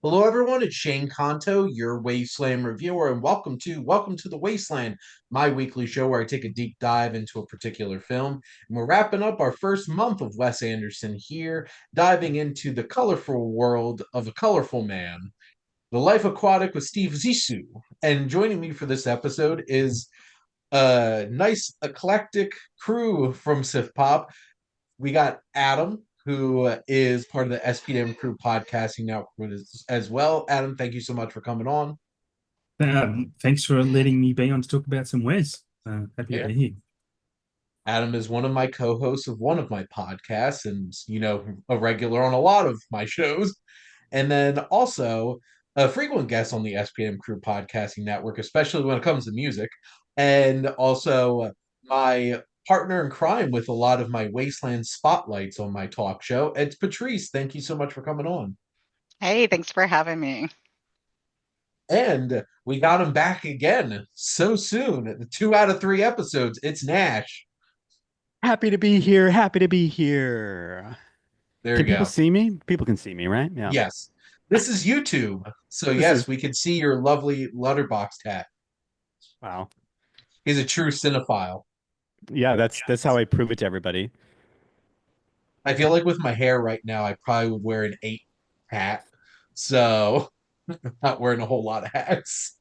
Hello, everyone. It's Shane Kanto, your Wasteland reviewer, and welcome to the Wasteland, my weekly show where I take a deep dive into a particular film. And we're wrapping up our first month of Wes Anderson here, diving into the colorful world of a colorful man, The Life Aquatic with Steve Zissou. And joining me for this episode is a nice eclectic crew from SiftPop. We got Adam, who is part of the SPM Crew podcasting network as well. Adam, thank you so much for coming on. Thanks for letting me be on to talk about some Wes. Happy to Yeah. be here. Adam is one of my co-hosts of one of my podcasts and, a regular on a lot of my shows. And then also a frequent guest on the SPM Crew podcasting network, especially when it comes to music. And also my partner in crime with a lot of my Wasteland spotlights on my talk show. It's Patrice. Thank you so much for coming on. Hey, thanks for having me. And we got him back again so soon. 2 out of 3 episodes. It's Nash. Happy to be here. Happy to be here. There you Can people go. see me? People can see me, right? Yeah. Yes. This is YouTube. So This yes, is we can see your lovely Letterboxd hat. wow. He's a true cinephile. Yeah, that's how I prove it to everybody. I feel like with my hair right now, I probably would wear an 8 hat. So not wearing a whole lot of hats.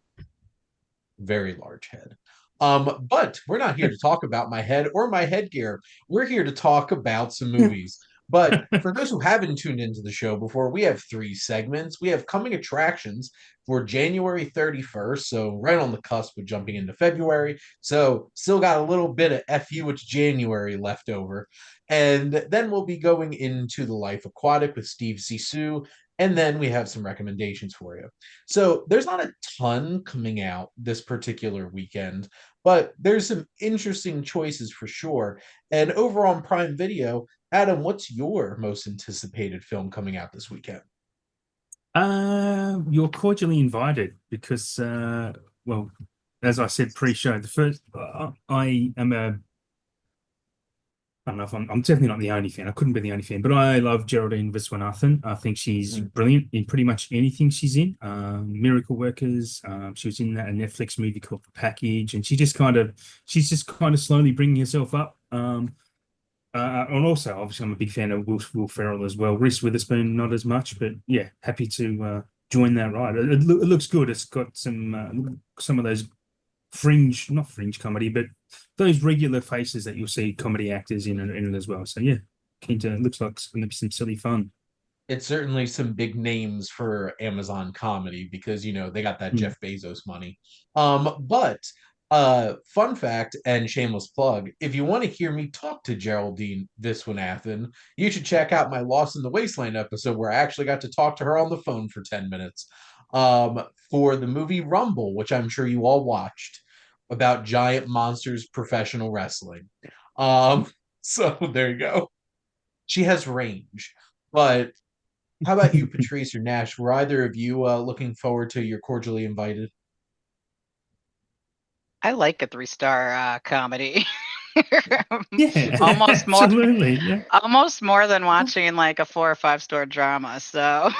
Very large head. But we're not here to talk about my head or my headgear. We're here to talk about some movies. But for those who haven't tuned into the show before, we have 3 segments. We have coming attractions for January 31st, so right on the cusp of jumping into February. So still got a little bit of FU, it's January left over. And then we'll be going into The Life Aquatic with Steve Zissou, and then we have some recommendations for you. So there's not a ton coming out this particular weekend, but there's some interesting choices for sure. And over on Prime Video, Adam, what's your most anticipated film coming out this weekend? You're cordially invited because, well, as I said pre-show, the first I am a I don't know if I'm definitely not the only fan. I couldn't be the only fan, but I love Geraldine Viswanathan. I think she's brilliant in pretty much anything she's in. Miracle Workers. She was in that Netflix movie called The Package, and she's just kind of slowly bringing herself up. And also, obviously, I'm a big fan of Will Ferrell as well. Reese Witherspoon, not as much, but yeah, happy to join that ride. It looks good. It's got some of those not fringe comedy, but those regular faces that you'll see comedy actors in it as well. So yeah, keen to. It looks like it's going to be some silly fun. It's certainly some big names for Amazon comedy because they got that Mm. Jeff Bezos money. But fun fact and shameless plug, if you want to hear me talk to Geraldine Viswanathan, you should check out my Lost in the Wasteland episode where I actually got to talk to her on the phone for 10 minutes. For the movie Rumble, which I'm sure you all watched, about giant monsters professional wrestling. So there you go. She has range. But how about you, Patrice or Nash? Were either of you looking forward to your cordially invited? I like a three-star comedy. Yeah, Almost more, absolutely. Yeah. almost more than watching like a 4 or 5 star drama. So,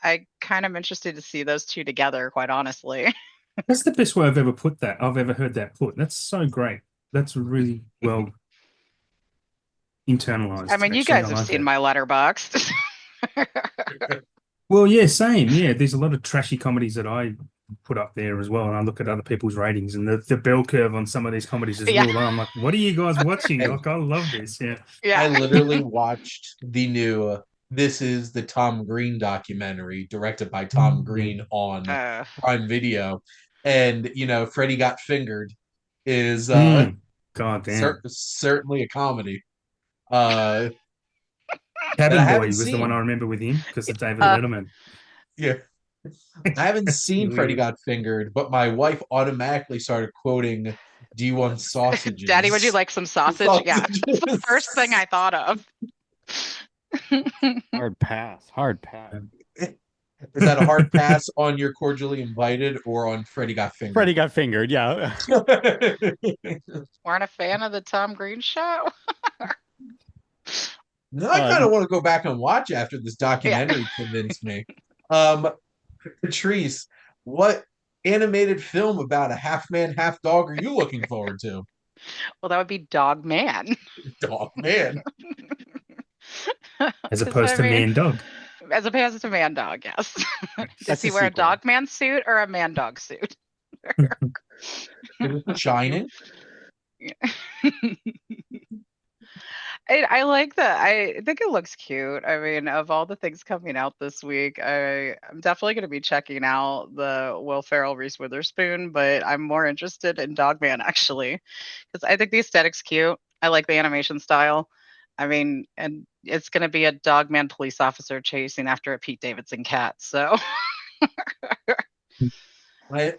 I kind of interested to see those two together, quite honestly. That's the best way I've ever heard that put. That's so great. That's really well I internalized, mean, you actually. I guys have like seen that. my letterbox. Well, yeah, same. Yeah, there's a lot of trashy comedies that I put up there as well, and I look at other people's ratings and the bell curve on some of these comedies is Yeah, real low. I'm like, what are you guys watching? I, Like, I love this. Yeah. I yeah. literally watched the new This is the Tom Green documentary directed by Tom Yeah. Green on Uh, Prime Video. And, Freddie Got Fingered is God damn. certainly a comedy uh, that I Cabin haven't Boy was the one I seen. remember with him because of David uh, Letterman. Yeah. I haven't That's seen Freddie hilarious. Got Fingered, but my wife automatically started quoting, "Do you want Daddy, would you sausages?" like some sausage? Yeah, that's the first thing Sausages. I thought of. Hard pass. Hard pass. Is that a hard pass on your cordially invited or on Freddie Got Fingered? Freddie got fingered. Yeah. Weren't a fan of the Tom Green show? Now I kind Uh, of want to go back and watch after this Yeah. documentary convinced me. Um, Patrice, what animated film about a half man, half dog are you looking forward to? Well, that would be Dog Man. Dog man. As 'Cause opposed I to mean, man dog. as opposed to man dog, yes. Does That's he a wear a sequel. dog man suit or a man dog suit? Is it The Shining? I like that. I think it looks cute. I mean, of all the things coming out this week, I'm definitely going to be checking out the Will Ferrell Reese Witherspoon, but I'm more interested in Dogman actually, because I think the aesthetic's cute. I like the animation style. I mean, and it's going to be a Dogman police officer chasing after a Pete Davidson cat. So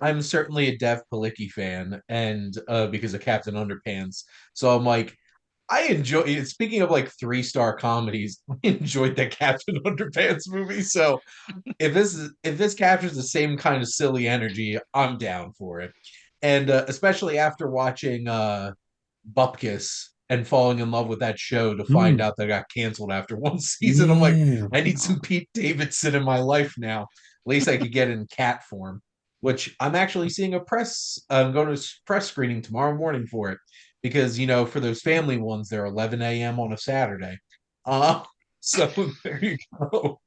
I'm certainly a Dev Palicki fan, and because of Captain Underpants. So I'm like, I enjoy. Speaking of like 3-star comedies, I enjoyed the Captain Underpants movie. So if this captures the same kind of silly energy, I'm down for it. And especially after watching Bupkis and falling in love with that show to find Mm, out that got canceled after one season, I'm like, yeah. I need some Pete Davidson in my life now. At least I could get in cat form, which I'm actually seeing a press. I'm going to press screening tomorrow morning for it because for those family ones, they're 11 a.m. on a Saturday. Uh, so there you go.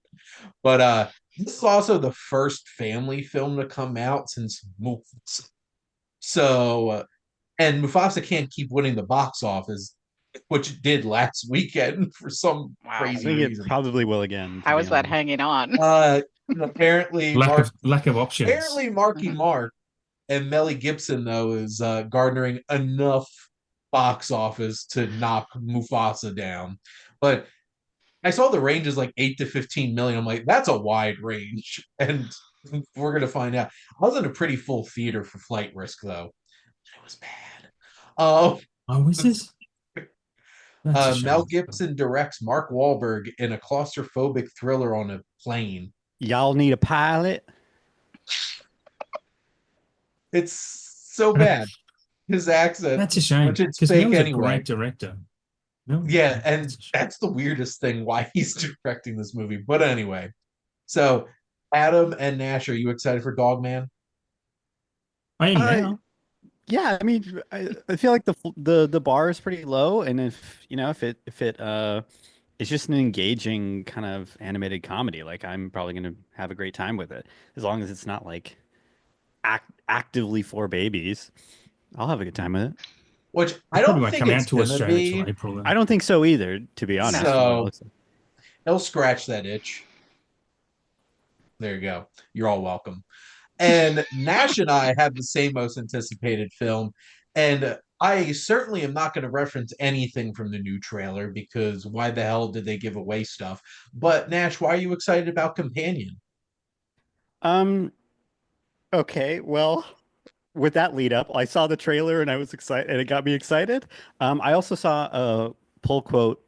But this is also the first family film to come out since Mufasa. So and Mufasa can't keep winning the box office, which it did last weekend for some wow, I crazy think it reason. probably will again, to how be is that honest. hanging on? Uh, apparently, Lack of options. Marky Mhm. Mark and Melly Gibson though is garnering enough box office to knock Mufasa down. But I saw the range is like 8 to 15 million. I'm like, that's a wide range, and we're gonna find out. I was in a pretty full theater for Flight Risk though. It was bad. Uh, Oh, is this? That's a Mel shame. Gibson directs Mark Wahlberg in a claustrophobic thriller on a plane. Y'all need a pilot? It's so bad. His accent, That's a shame which it's because fake Mel's a anyway. great director. Mel, Yeah, and that's a shame. that's the weirdest thing why he's directing this movie. But anyway, so Adam and Nash, are you excited for Dogman? I am Uh, now. yeah, I mean, I feel like the bar is pretty low, and if it it's just an engaging kind of animated comedy, like I'm probably gonna have a great time with it, as long as it's not like actively for babies. I'll have a good time with it. Which I It probably don't won't think come out it's to gonna Australia till be. April though. I don't think so either, to be No. honest, from what it So looks like. he'll scratch that itch. There you go. You're all welcome. And Nash and I have the same most anticipated film. And I certainly am not going to reference anything from the new trailer because why the hell did they give away stuff? But Nash, why are you excited about Companion? Um, okay, well, with that lead up, I saw the trailer and I was excited, and it got me excited. I also saw a pull quote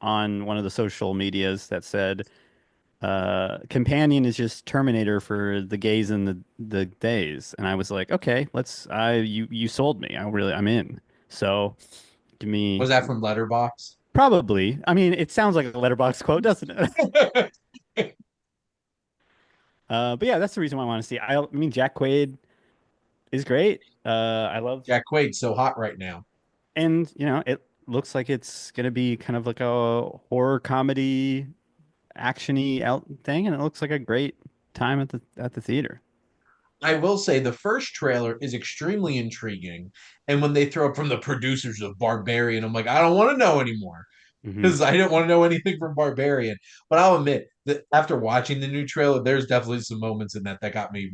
on one of the social medias that said, "Companion is just Terminator for the gays and the days," and I was like, "Okay, you sold me. I'm in." So give me Was that from Letterbox? probably. I mean, it sounds like a letterbox quote, doesn't it? But yeah, that's the reason why I want to see. I mean, Jack Quaid is great. I love Jack Quaid's so hot right now. And it looks like it's gonna be kind of like a horror comedy, actiony out thing, and it looks like a great time at the theater. I will say the first trailer is extremely intriguing. And when they throw up from the producers of Barbarian, I'm like, I don't want to know anymore Hmm. because I didn't want to know anything from Barbarian. But I'll admit that after watching the new trailer, there's definitely some moments in that got me.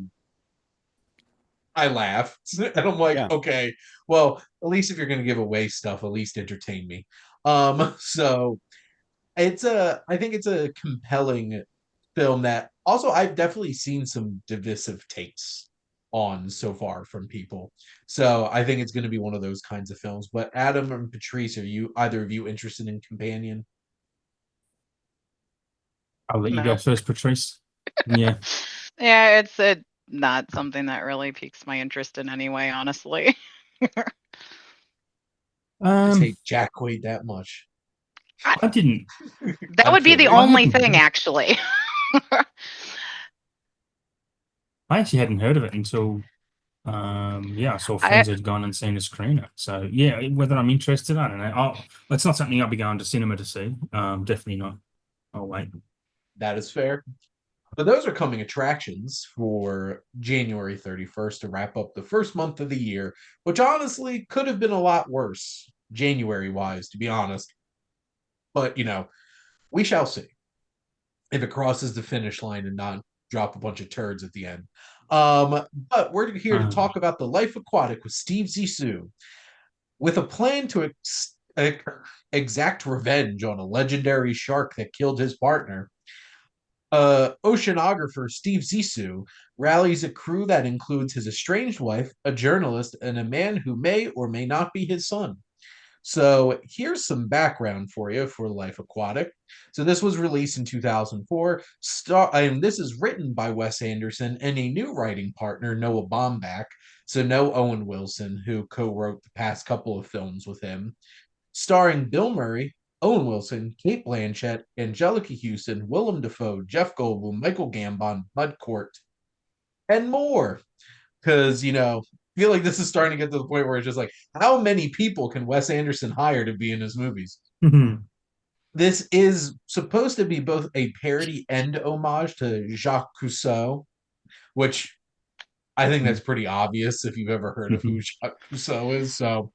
I laughed, and I'm like, Yeah. okay, well, at least if you're going to give away stuff, at least entertain me. So I think it's a compelling film that also I've definitely seen some divisive takes on so far from people. So I think it's going to be one of those kinds of films. But Adam and Patrice, are you either of you interested in Companion? I'll let you go No. first, Patrice. Yeah. Yeah, it's not something that really piques my interest in any way, honestly. Just Um, hate Jack Quaid that much. I didn't. That I'm would be the kidding. only hadn't- thing, actually. I actually hadn't heard of it until I saw I friends had gone and seen a screener. So yeah, whether I'm interested, I don't know. It's not something I'll be going to cinema to see. Definitely not. I'll wait. That is fair. But those are coming attractions for January 31st to wrap up the first month of the year, which honestly could have been a lot worse, January wise, to be honest. But, we shall see if it crosses the finish line and not drop a bunch of turds at the end. But we're here to talk about The Life Aquatic with Steve Zissou, with a plan to exact revenge on a legendary shark that killed his partner. Oceanographer Steve Zissou rallies a crew that includes his estranged wife, a journalist, and a man who may or may not be his son. So here's some background for you for Life Aquatic. So this was released in 2004. And this is written by Wes Anderson and a new writing partner, Noah Baumbach. So no Owen Wilson, who co-wrote the past couple of films with him. Starring Bill Murray, Owen Wilson, Kate Blanchett, Angelica Houston, Willem Dafoe, Jeff Goldblum, Michael Gambon, Bud Cort, and more. Because, I feel like this is starting to get to the point where it's just like, how many people can Wes Anderson hire to be in his movies? This is supposed to be both a parody and homage to Jacques Cousteau, which I think that's pretty obvious if you've ever heard of who Jacques Cousteau is. So,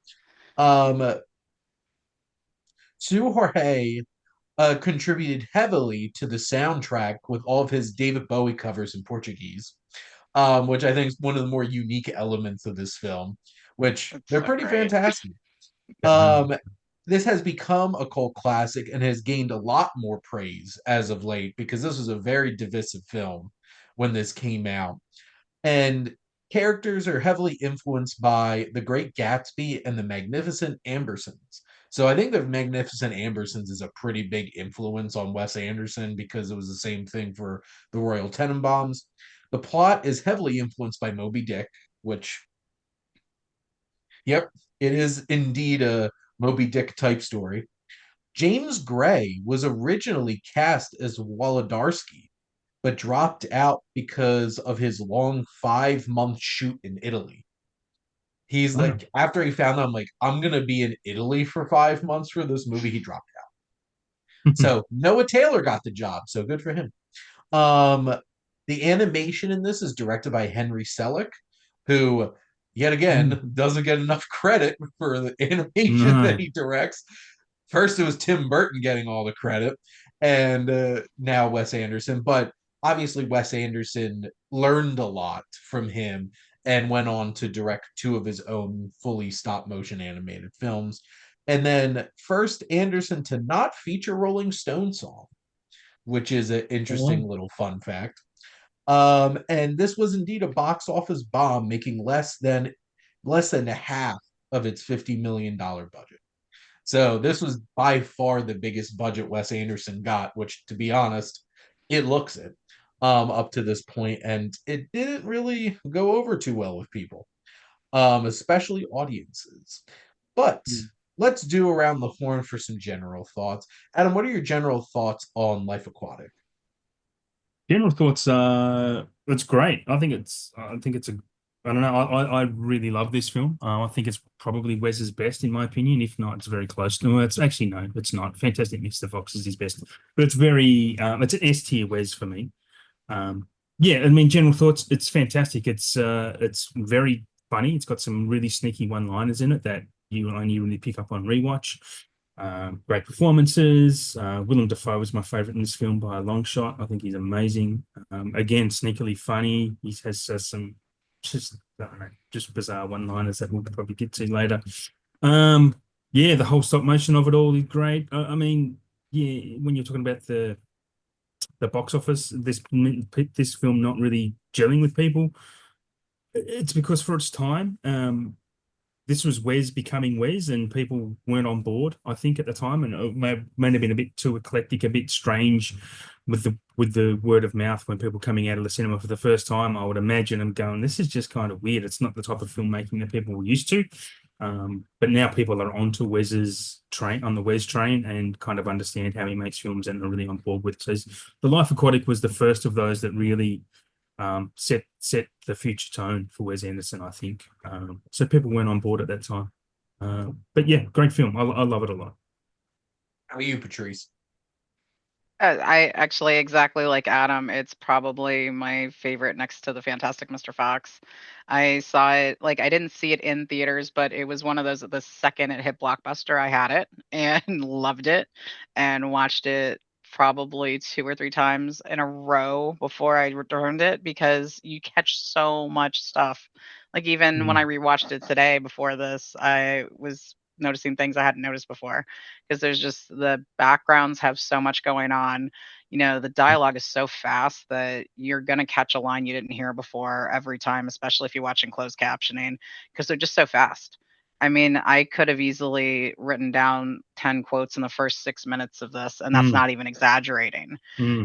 Sue Jorge contributed heavily to the soundtrack with all of his David Bowie covers in Portuguese, which I think is one of the more unique elements of this film, which It's they're so pretty great. fantastic. This has become a cult classic and has gained a lot more praise as of late because this was a very divisive film when this came out. And characters are heavily influenced by The Great Gatsby and The Magnificent Ambersons. So I think The Magnificent Ambersons is a pretty big influence on Wes Anderson because it was the same thing for The Royal Tenenbaums. The plot is heavily influenced by Moby Dick, which, yep, it is indeed a Moby Dick type story. James Gray was originally cast as Wolodarski, but dropped out because of his long 5-month shoot in Italy. He's like, after he found out, I'm like, I'm going to be in Italy for 5 months for this movie, he dropped out. So Noah Taylor got the job, so good for him. The animation in this is directed by Henry Selick, who, yet again, doesn't get enough credit for the animation that he directs. First, it was Tim Burton getting all the credit, and now Wes Anderson. But obviously, Wes Anderson learned a lot from him and went on to direct 2 of his own fully stop-motion animated films. And then first Anderson to not feature Rolling Stone song, which is an interesting little fun fact. And this was indeed a box office bomb, making less than half of its $50 million budget. So this was by far the biggest budget Wes Anderson got, which, to be honest, it looks it up to this point, and it didn't really go over too well with people, especially audiences. But let's do around the horn for some general thoughts. Adam, what are your general thoughts on Life Aquatic? General thoughts, it's great. I think it's I don't know. I really love this film. I think it's probably Wes's best in my opinion. If not, it's very close to. Well, it's actually no, it's not. Fantastic Mr. Fox is his best, but it's very it's an S tier Wes for me. Yeah, I mean, general thoughts. It's fantastic. It's very funny. It's got some really sneaky one-liners in it that you only really pick up on rewatch. Great performances. Willem Dafoe is my favorite in this film by a long shot. I think he's amazing. Again, sneakily funny. He has some just I don't know, just bizarre one-liners that we'll probably get to later. Yeah, the whole stop motion of it all is great. I mean, yeah, when you're talking about the box office, this film not really gelling with people, it's because for its time, this was Wes becoming Wes, and people weren't on board, I think, at the time, and it may have been a bit too eclectic, a bit strange with the word of mouth when people coming out of the cinema for the first time. I would imagine them going, "This is just kind of weird. It's not the type of filmmaking that people were used to." But now people are onto Wes's train on the Wes train and kind of understand how he makes films and are really on board with it. So The Life Aquatic was the first of those that really set the future tone for Wes Anderson, I think. So people weren't on board at that time. But yeah, great film. I love it a lot. How about you, Patrice? I actually exactly like Adam. It's probably my favorite next to the Fantastic Mr. Fox. I saw it like I didn't see it in theaters, but it was one of those the second it hit Blockbuster, I had it and loved it and watched it probably 2 or 3 times in a row before I returned it because you catch so much stuff. Like even when I rewatched it today before this, I was noticing things I hadn't noticed before because there's just the backgrounds have so much going on. You know, the dialogue is so fast that you're going to catch a line you didn't hear before every time, especially if you're watching closed captioning, because they're just so fast. I mean, I could have easily written down 10 quotes in the first 6 minutes of this, and that's not even exaggerating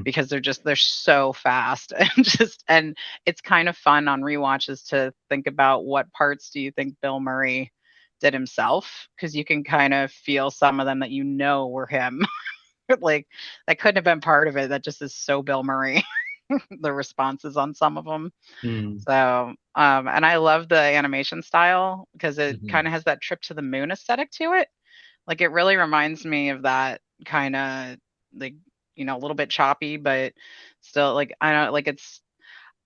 because they're so fast and it's kind of fun on rewatches to think about what parts do you think Bill Murray did himself because you can kind of feel some of them that you know were him. Like that couldn't have been part of it. That just is so Bill Murray. The responses on some of them. So, and I love the animation style because it kind of has that trip to the moon aesthetic to it. Like it really reminds me of that kind of like a little bit choppy, but still like I don't like it's.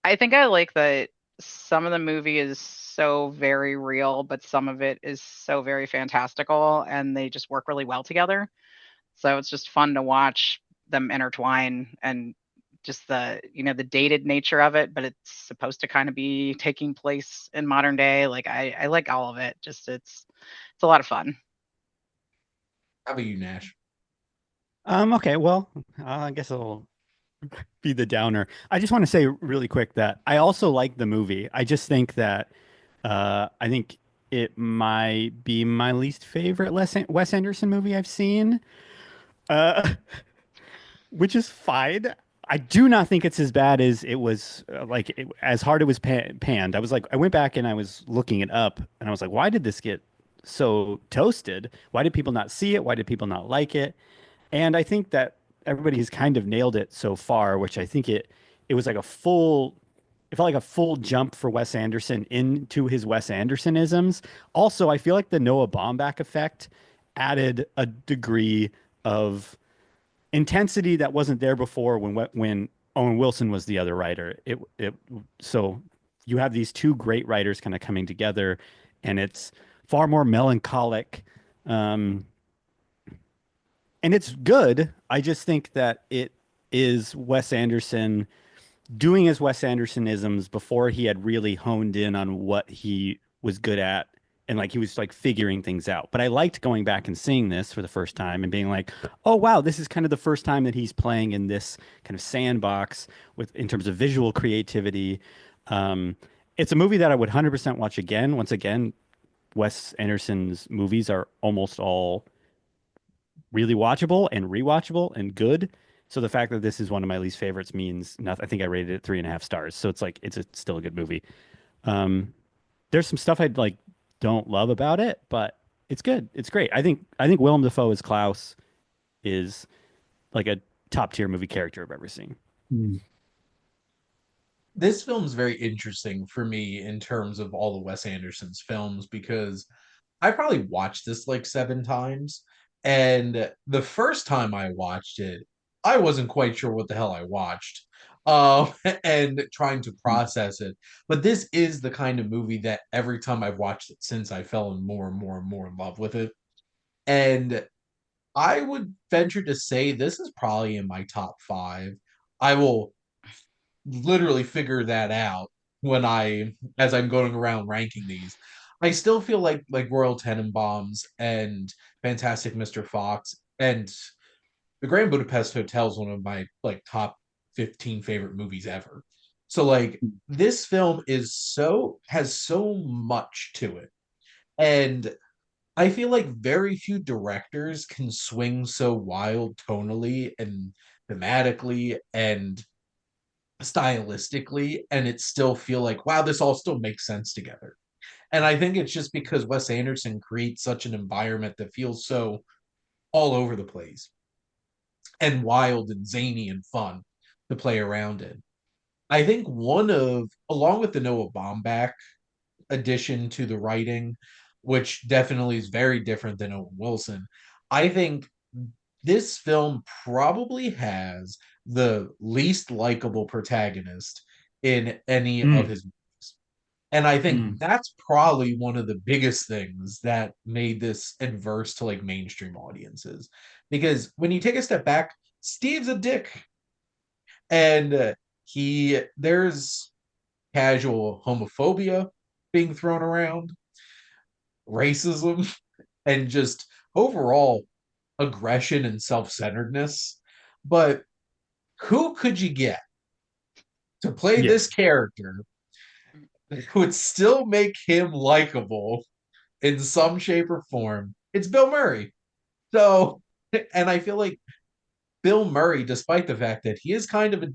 I think I like that some of the movie is so very real, but some of it is so very fantastical, and they just work really well together. So it's just fun to watch them intertwine and just the dated nature of it, but it's supposed to kind of be taking place in modern day. Like I like all of it. Just it's a lot of fun. How about you, Nash? Okay, well, I guess I'll be the downer. I just want to say really quick that I also like the movie. I just think that I think it might be my least favorite Wes Anderson movie I've seen. Uh, which is fine. I do not think it's as bad as it was, as hard it was panned. I was like, I went back and I was looking it up, and I was like, why did this get so toasted? Why did people not see it? Why did people not like it? And I think that everybody has kind of nailed it so far, which I think it was like it felt like a full jump for Wes Anderson into his Wes Andersonisms. Also, I feel like the Noah Baumbach effect added a degree of intensity that wasn't there before when Owen Wilson was the other writer. So you have these two great writers kind of coming together, and it's far more melancholic, um, and it's good. I just think that it is Wes Anderson doing his Wes Andersonisms before he had really honed in on what he was good at, and like he was like figuring things out. But I liked going back and seeing this for the first time and being like, "Oh wow, this is kind of the first time that he's playing in this kind of sandbox with in terms of visual creativity." Um, it's a movie that I would 100% watch again. Once again, Wes Anderson's movies are almost all really watchable and rewatchable and good. So the fact that this is one of my least favorites means nothing. I think I rated it 3.5 stars. So it's like still a good movie. Um, there's some stuff I like don't love about it, but it's good. It's great. I think Willem Dafoe as Klaus is like a top tier movie character I've ever seen. This film's very interesting for me in terms of all the Wes Anderson's films because I probably watched this like 7 times. And the first time I watched it, I wasn't quite sure what the hell I watched. And trying to process it. But this is the kind of movie that every time I've watched it since I fell in more and more and more in love with it. And I would venture to say this is probably in my top five. I will literally figure that out as I'm going around ranking these. I still feel like Royal Tenenbaums and Fantastic Mr. Fox and The Grand Budapest Hotel is one of my like top 15 favorite movies ever. So like this film has so much to it. And I feel like very few directors can swing so wild tonally and thematically and stylistically and it still feel like wow this all still makes sense together. And I think it's just because Wes Anderson creates such an environment that feels so all over the place and wild and zany and fun to play around in. I think along with the Noah Baumbach addition to the writing, which definitely is very different than Owen Wilson, I think this film probably has the least likable protagonist in any of Mm, his movies. And I think mm, that's probably one of the biggest things that made this adverse to like mainstream audiences. Because when you take a step back, Steve's a dick. And there's casual homophobia being thrown around, racism, and just overall aggression and self-centeredness. But who could you get to play yeah. this character who would still make him likable in some shape or form? It's Bill Murray. So, and I feel like Bill Murray, despite the fact that he is kind of a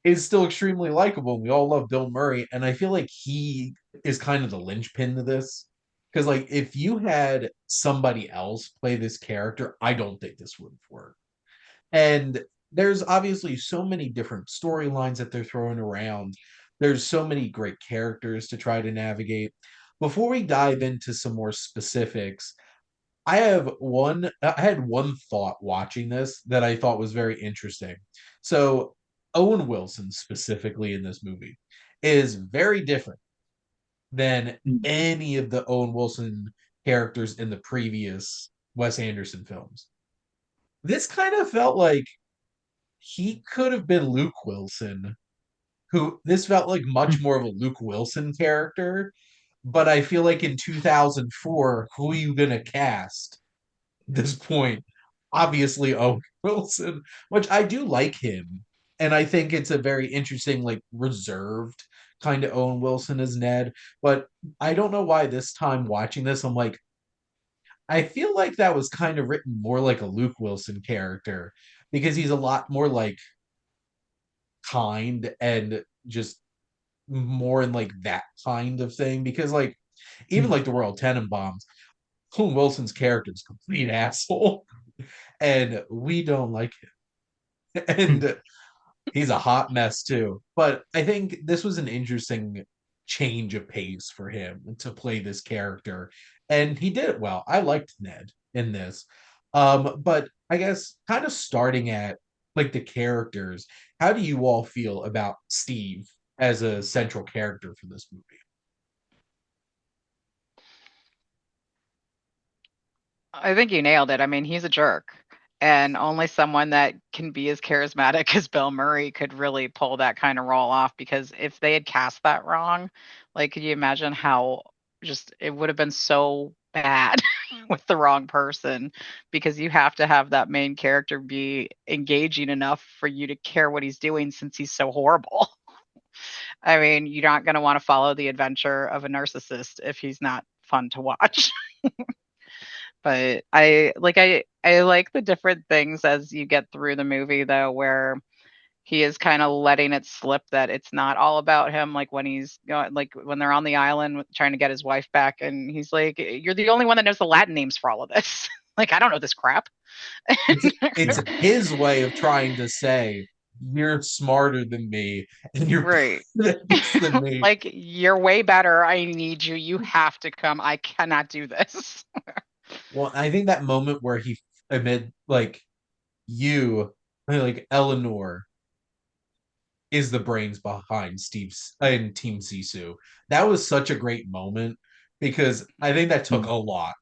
is still extremely likable. We all love Bill Murray, and I feel like he is kind of the linchpin to this. Because like if you had somebody else play this character, I don't think this would have worked. And there's obviously so many different storylines that they're throwing around. There's so many great characters to try to navigate. Before we dive into some more specifics, I had one thought watching this that I thought was very interesting. So Owen Wilson specifically in this movie is very different than Mm. any of the Owen Wilson characters in the previous Wes Anderson films. This kind of felt like he could have been Luke Wilson, who this felt like much more of a Luke Wilson character. But I feel like in 2004, who are you going to cast? This point, obviously Owen Wilson, which I do like him. And I think it's a very interesting, like reserved kind of Owen Wilson as Ned. But I don't know why this time watching this, I'm like, I feel like that was kind of written more like a Luke Wilson character because he's a lot more like kind and just more in like that kind of thing. Because like even Mm. like the Royal Tenenbaums, Owen Wilson's character is a complete asshole. And we don't like him. Mm. And he's a hot mess too. But I think this was an interesting change of pace for him to play this character. And he did it well. I liked Ned in this. But I guess kind of starting at like the characters, how do you all feel about Steve as a central character for this movie? I think you nailed it. I mean, he's a jerk. And only someone that can be as charismatic as Bill Murray could really pull that kind of role off because if they had cast that wrong, like could you imagine how just it would have been so bad with the wrong person because you have to have that main character be engaging enough for you to care what he's doing since he's so horrible. I mean, you're not going to want to follow the adventure of a narcissist if he's not fun to watch. But I like the different things as you get through the movie though, where he is kind of letting it slip that it's not all about him. Like when he's like when they're on the island trying to get his wife back, and he's like, "You're the only one that knows the Latin names for all of this." Like I don't know this crap. It's it's his way of trying to say you're smarter than me and you're Right. better at this than me. Like you're way better. I need you. You have to come. I cannot do this. Well, I think that moment where he admit like you like Eleanor is the brains behind Steve's and Team Zissou. That was such a great moment because I think that took Mm. a lot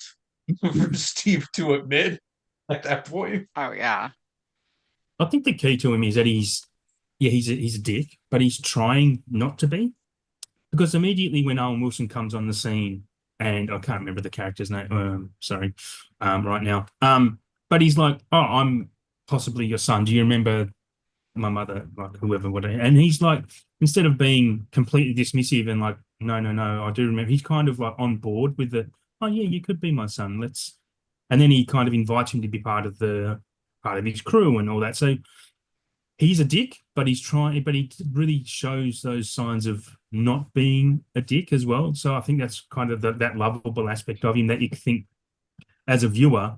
for Steve to admit at that point. Oh yeah. I think the key to him is that he's a dick, but he's trying not to be. Because immediately when Owen Wilson comes on the scene, and I can't remember the character's name, sorry, right now. But he's like, "Oh, I'm possibly your son. Do you remember my mother, like whoever, whatever?" And he's like, instead of being completely dismissive and like, "No, no, no, I do remember," he's kind of like on board with the, "Oh yeah, you could be my son. Let's," and then he kind of invites him to be part of his crew and all that. So he's a dick, but he really shows those signs of not being a dick as well. So I think that's kind of that lovable aspect of him that you think as a viewer,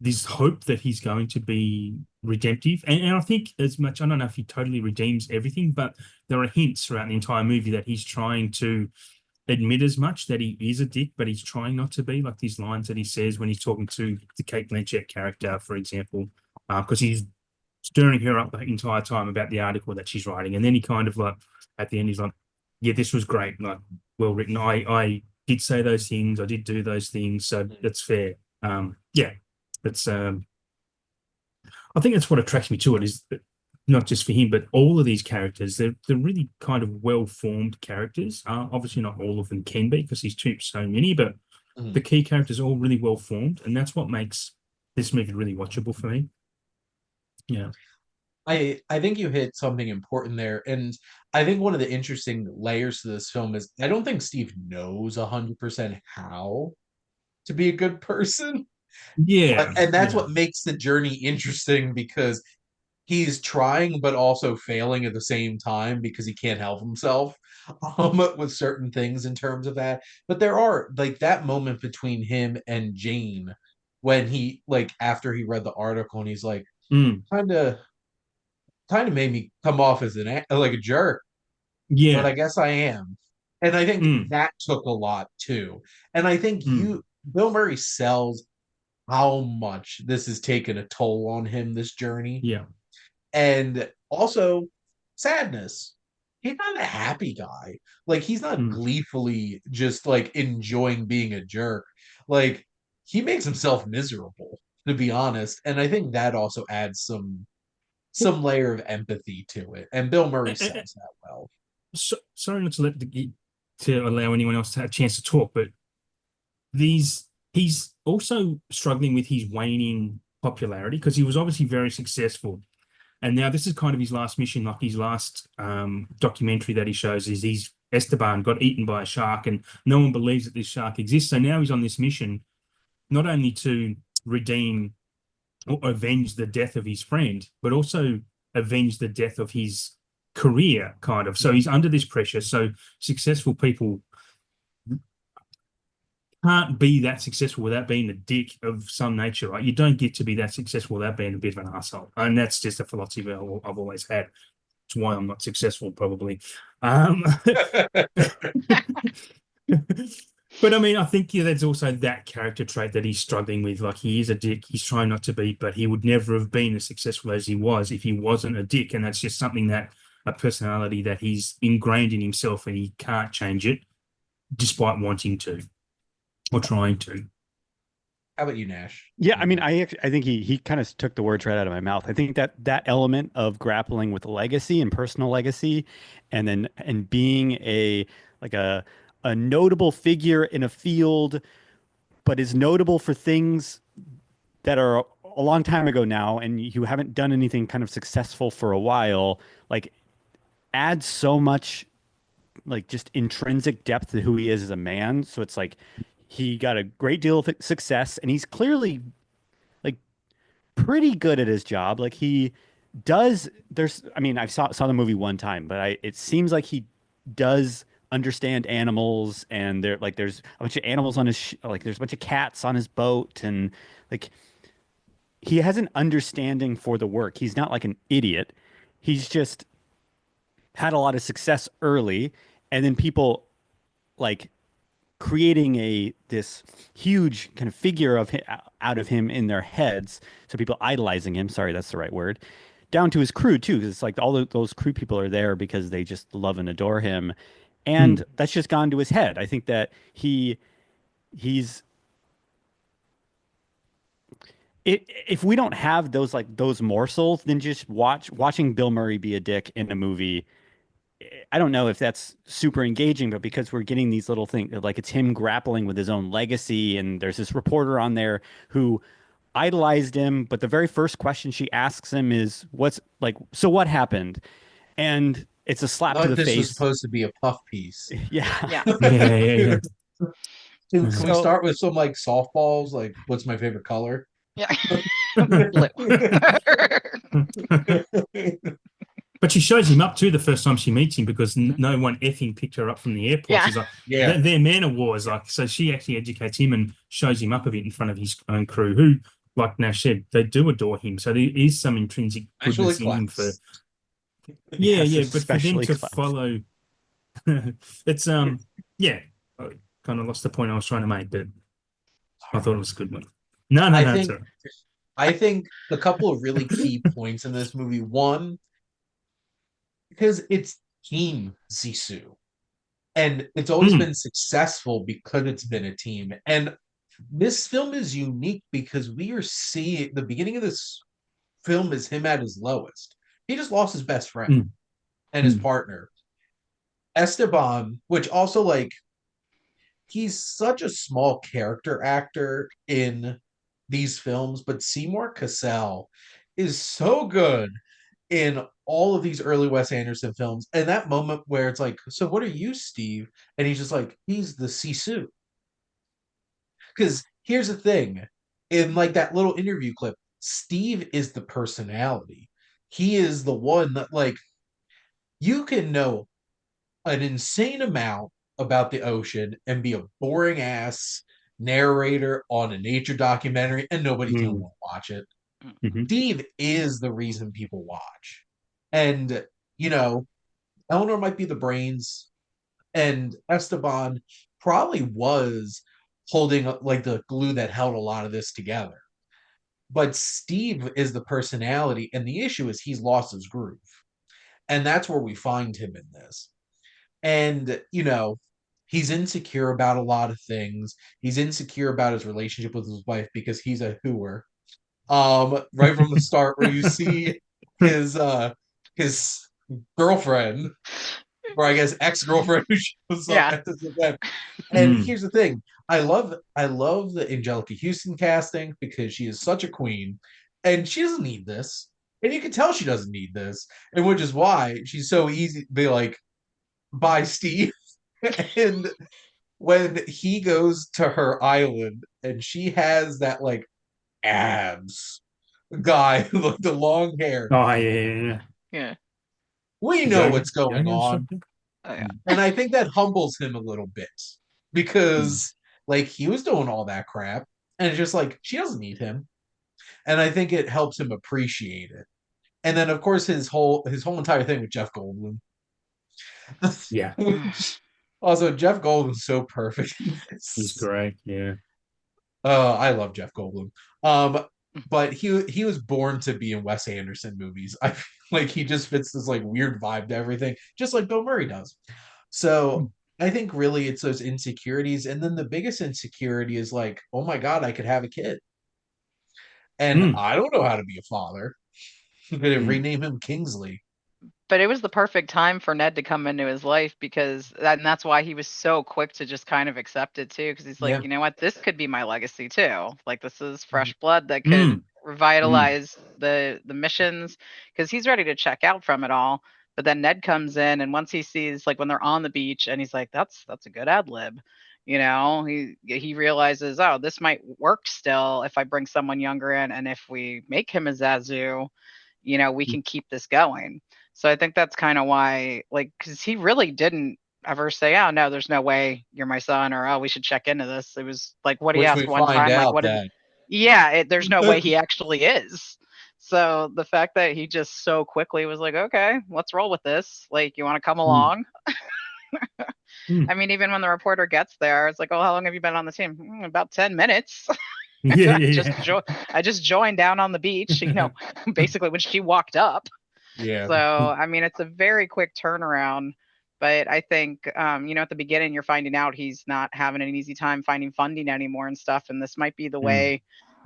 there's hope that he's going to be redemptive. And I think as much, I don't know if he totally redeems everything, but there are hints throughout the entire movie that he's trying to admit as much that he is a dick, but he's trying not to be. Like these lines that he says when he's talking to the Kate Blanchett character, for example, because he's stirring her up the entire time about the article that she's writing. And then he kind of like, at the end, he's like, yeah, this was great. Like, well written. I did say those things. I did do those things. So that's fair. Yeah, it's, I think that's what attracts me to it is that not just for him, but all of these characters, they're really kind of well-formed characters. Obviously not all of them can be because he's too so many, but the key characters are all really well-formed, and that's what makes this movie really watchable for me. Yeah. I think you hit something important there, and I think one of the interesting layers to this film is I don't think Steve knows 100% how to be a good person. Yeah. And that's Yeah. what makes the journey interesting because he's trying but also failing at the same time because he can't help himself with certain things in terms of that. But there are like that moment between him and Jane when he like after he read the article and he's like Mm. kind of made me come off as like a jerk, but Yeah. I guess I am. And I think Mm. that took a lot too. And I think Mm. Bill Murray sells how much this has taken a toll on him, this journey. Yeah. And also sadness. He's not a happy guy. Like he's not Mm. gleefully just like enjoying being a jerk. Like he makes himself miserable, to be honest. And I think that also adds some layer of empathy to it. And Bill Murray sells that well. So, sorry not to to allow anyone else to have a chance to talk, but he's also struggling with his waning popularity because he was obviously very successful. And now this is kind of his last mission, like his last documentary that he shows is he's Esteban got eaten by a shark and no one believes that this shark exists. So now he's on this mission, not only to redeem or avenge the death of his friend, but also avenge the death of his career, kind of. So he's under this pressure. So successful people can't be that successful without being a dick of some nature, right? You don't get to be that successful without being a bit of an asshole. And that's just a philosophy I've always had. It's why I'm not successful, probably. But I mean, I think there's also that character trait that he's struggling with. Like he is a dick. He's trying not to be, but he would never have been as successful as he was if he wasn't a dick. And that's just something that a personality that he's ingrained in himself and he can't change it despite wanting to or trying to. How about you, Nash? Yeah, I mean, I think he kind of took the words right out of my mouth. I think that element of grappling with legacy and personal legacy, and being a notable figure in a field, but is notable for things that are a long time ago now, and you haven't done anything kind of successful for a while, like adds so much like just intrinsic depth to who he is as a man. So it's like he got a great deal of success, and he's clearly like pretty good at his job. Like he does. I mean, I saw the movie one time, but it seems like he does understand animals, and there's a bunch of animals on his like there's a bunch of cats on his boat, and like he has an understanding for the work. He's not like an idiot. He's just had a lot of success early, and then people like creating this huge kind of figure of him, out of him in their heads. So people idolizing him. Sorry, that's the right word. Down to his crew too, because it's like those crew people are there because they just love and adore him, and that's just gone to his head. I think that he's if we don't have those morsels, then just watching Bill Murray be a dick in a movie. I don't know if that's super engaging, but because we're getting these little things, like it's him grappling with his own legacy, and there's this reporter on there who idolized him, but the very first question she asks him is, "What's like? So what happened?" And it's a slap to Thought the this was face. supposed to be a puff piece. Yeah. Yeah. Yeah. Can we So start with some like softballs? Like, what's my favorite color? Yeah. Blue. But she shows him up too the first time she meets him because no one effing picked her up from the airport. Yeah. She's like, Yeah. their man of war is like, so she actually educates him and shows him up a bit in front of his own crew, who, like Nash said, they do adore him. So there is some intrinsic Actually, goodness in him for, class. Yes, but for them especially to class. follow, it's yeah, I kind of lost the point I was trying to make, but I thought it was a good one. No, I it's think all right. I think a couple of really key points in this movie. One, because it's Team Zissou. And it's always been successful because it's been a team. And this film is unique because we are seeing the beginning of this film is him at his lowest. He just lost his best friend and his partner. Esteban, which also like he's such a small character actor in these films, but Seymour Cassell is so good in all of these early Wes Anderson films. And that moment where it's like, so what are you, Steve? And he's just like, he's the Zissou. Because here's the thing, in like that little interview clip, Steve is the personality. He is the one that like you can know an insane amount about the ocean and be a boring ass narrator on a nature documentary and nobody can want to watch it. Steve is the reason people watch. And, you know, Eleanor might be the brains, and Esteban probably was holding like the glue that held a lot of this together. But Steve is the personality, and the issue is he's lost his groove. And that's where we find him in this. And, you know, he's insecure about a lot of things. He's insecure about his relationship with his wife because he's a hooer. Right from the start where you see his girlfriend, or I guess ex-girlfriend who shows up at this event. And here's the thing. I love the Angelica Houston casting because she is such a queen and she doesn't need this. And you can tell she doesn't need this. And which is why she's so easy to be like, bye, Steve. And when he goes to her island and she has that like abs guy with the long hair. Oh yeah. Yeah. We know what's going on. Oh, yeah. And I think that humbles him a little bit because like he was doing all that crap and it's just like she doesn't need him. And I think it helps him appreciate it. And then of course his whole entire thing with Jeff Goldblum. Yeah. Also, Jeff Goldblum's so perfect. He's great. Yeah. I love Jeff Goldblum. But he was born to be in Wes Anderson movies. I feel like he just fits this like weird vibe to everything, just like Bill Murray does. So I think really it's those insecurities, and then the biggest insecurity is like, oh my god, I could have a kid, and I don't know how to be a father. I'm gonna rename him Kingsley. But it was the perfect time for Ned to come into his life because and that's why he was so quick to just kind of accept it too. Because he's like, you know what, this could be my legacy too. Like this is fresh blood that could revitalize the missions. Because he's ready to check out from it all. But then Ned comes in, and once he sees like when they're on the beach, and he's like, that's a good ad lib. You know, he realizes, oh, this might work still if I bring someone younger in, and if we make him a Zazu, you know, we can keep this going. So I think that's kind of why, like, because he really didn't ever say, oh, no, there's no way you're my son, or, oh, we should check into this. It was like what he Which asked we one find time, like, out what that did, there's no way he actually is. So the fact that he just so quickly was like, okay, let's roll with this. Like, you want to come along? I mean, even when the reporter gets there, it's like, oh, how long have you been on the team? About 10 minutes. I just joined down on the beach, you know, basically when she walked up. Yeah. So, I mean, it's a very quick turnaround, but I think, you know, at the beginning, you're finding out he's not having an easy time finding funding anymore and stuff. And this might be the way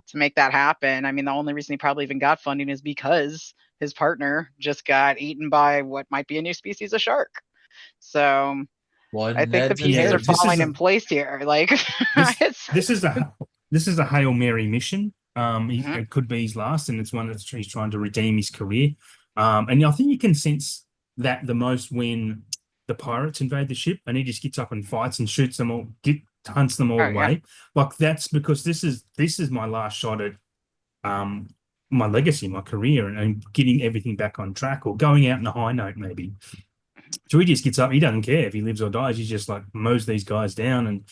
to make that happen. I mean, the only reason he probably even got funding is because his partner just got eaten by what might be a new species of shark. So I think the pieces are falling in place here. Like this is a Hail Mary mission. It could be his last, and it's one that he's trying to redeem his career. And I think you can sense that the most when the pirates invade the ship, and he just gets up and fights and shoots them all, hunts them all away. Like that's because this is my last shot at my legacy, my career, and getting everything back on track, or going out on a high note, maybe. So he just gets up. He doesn't care if he lives or dies. He just like mows these guys down and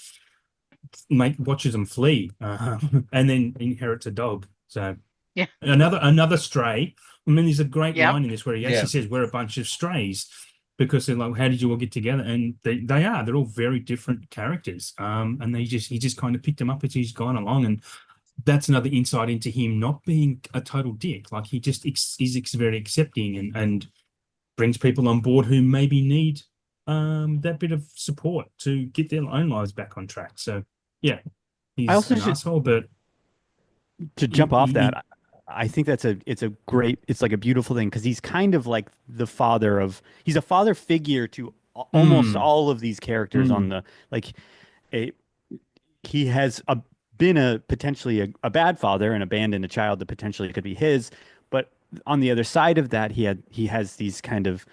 watches them flee, and then inherits a dog. So Yeah. another stray. I mean, there's a great Yep. line in this where he Yeah. actually says we're a bunch of strays, because they're like, how did you all get together? And they're all very different characters. And he just kind of picked them up as he's gone along, and that's another insight into him not being a total dick. Like he just is very accepting and brings people on board who maybe need that bit of support to get their own lives back on track. So yeah, he's also an should- asshole, but To jump off that, I think it's like a beautiful thing, because he's kind of like the father of, he's a father figure to almost all of these characters on the, like, he has been potentially a bad father and abandoned a child that potentially could be his, but on the other side of that, he has these kind of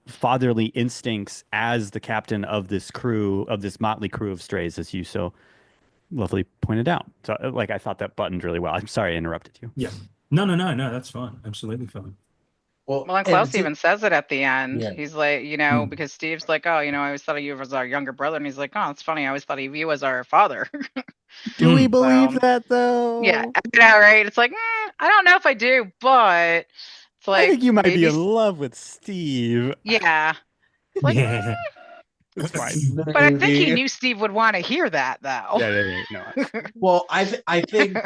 fatherly instincts as the captain of this crew, of this motley crew of strays, as you so lovely pointed out. So like, I thought that buttoned really well. I'm sorry I interrupted you. yeah, no, that's fine, absolutely fine. Well, and Klaus even says it at the end. Yeah. He's like, because Steve's like, oh, I always thought of you as our younger brother. And he's like, oh, it's funny. I always thought of you as our father. Do we believe So, that though? yeah, right. It's like, I don't know if I do, but it's like, I think you might be maybe in love with Steve. Yeah. It's like, Yeah. It's fine. but I think he knew Steve would want to hear that, though. Yeah, no. Well, I think,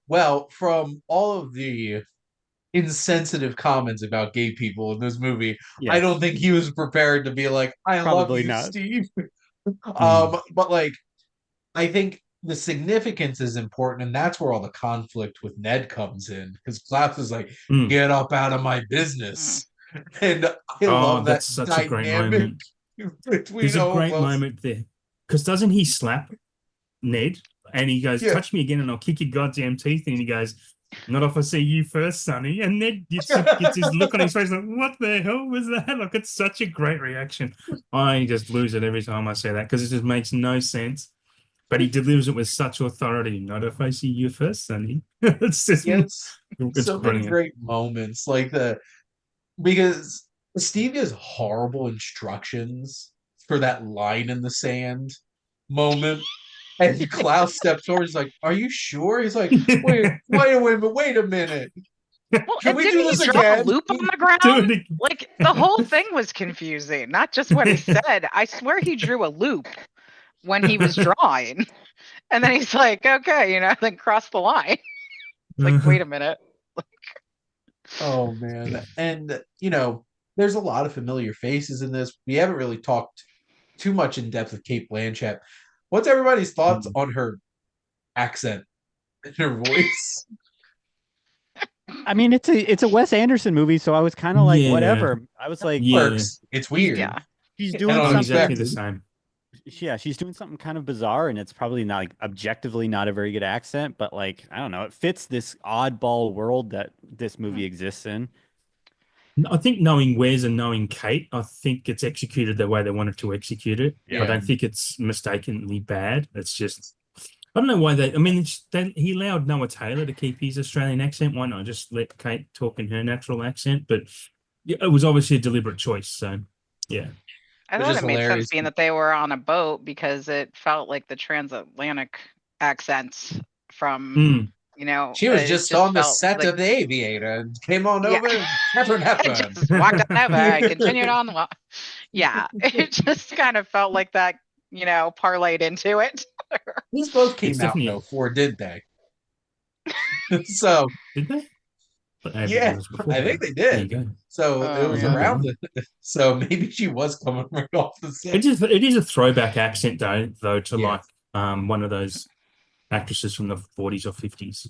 well, from all of the insensitive comments about gay people in this movie, Yeah. I don't think he was prepared to be like, I Probably love you, not. Steve. But like, I think the significance is important, and that's where all the conflict with Ned comes in, because Klaus is like, get up out of my business. And I love that that's such a great moment. There's a great moment there, because doesn't he slap Ned and he goes, touch me again and I'll kick your goddamn teeth in, and he goes, not if I see you first, Sonny. And Ned gets his look on his face like, what the hell was that? Like, it's such a great reaction. I just lose it every time I say that, because it just makes no sense. But he delivers it with such authority. Not if I see you first, Sonny. It's just it's so brilliant. many great moments, because Steve gives horrible instructions for that line in the sand moment. And Klaus steps forward. He's like, "Are you sure?" He's like, "Wait a minute. Well, Can we do didn't this he draw a again?" loop on the ground? Like, the whole thing was confusing, not just what he said. I swear he drew a loop when he was drawing. And then he's like, okay, then cross the line. Like, wait a minute. Oh, man. And, there's a lot of familiar faces in this. We haven't really talked too much in depth with Cate Blanchett. What's everybody's thoughts on her accent and her voice? I mean, it's a Wes Anderson movie, so I was kind of like, whatever. I was like, works. It's weird. Yeah. She's doing something exactly the same. Yeah, she's doing something kind of bizarre, and it's probably not, like, objectively not a very good accent, but like, I don't know, it fits this oddball world that this movie exists in. I think knowing Wes and knowing Cate, I think it's executed the way they wanted to execute it. Yeah. I don't think it's mistakenly bad. It's just, I don't know why he allowed Noah Taylor to keep his Australian accent. Why not just let Cate talk in her natural accent? But it was obviously a deliberate choice. So, yeah. I thought it made sense being that they were on a boat, because it felt like the transatlantic accents from, She was just on the set like, of The Aviator and came on over and Hepburn. Just walked on over and continued on the walk. Yeah, it just kind of felt like that, parlayed into it. These both came out in 2004, did they? So did they? Yeah, I think they did. So it was around so maybe she was coming right off the set. It is a throwback accent though to like one of those actresses from the 40s or 50s.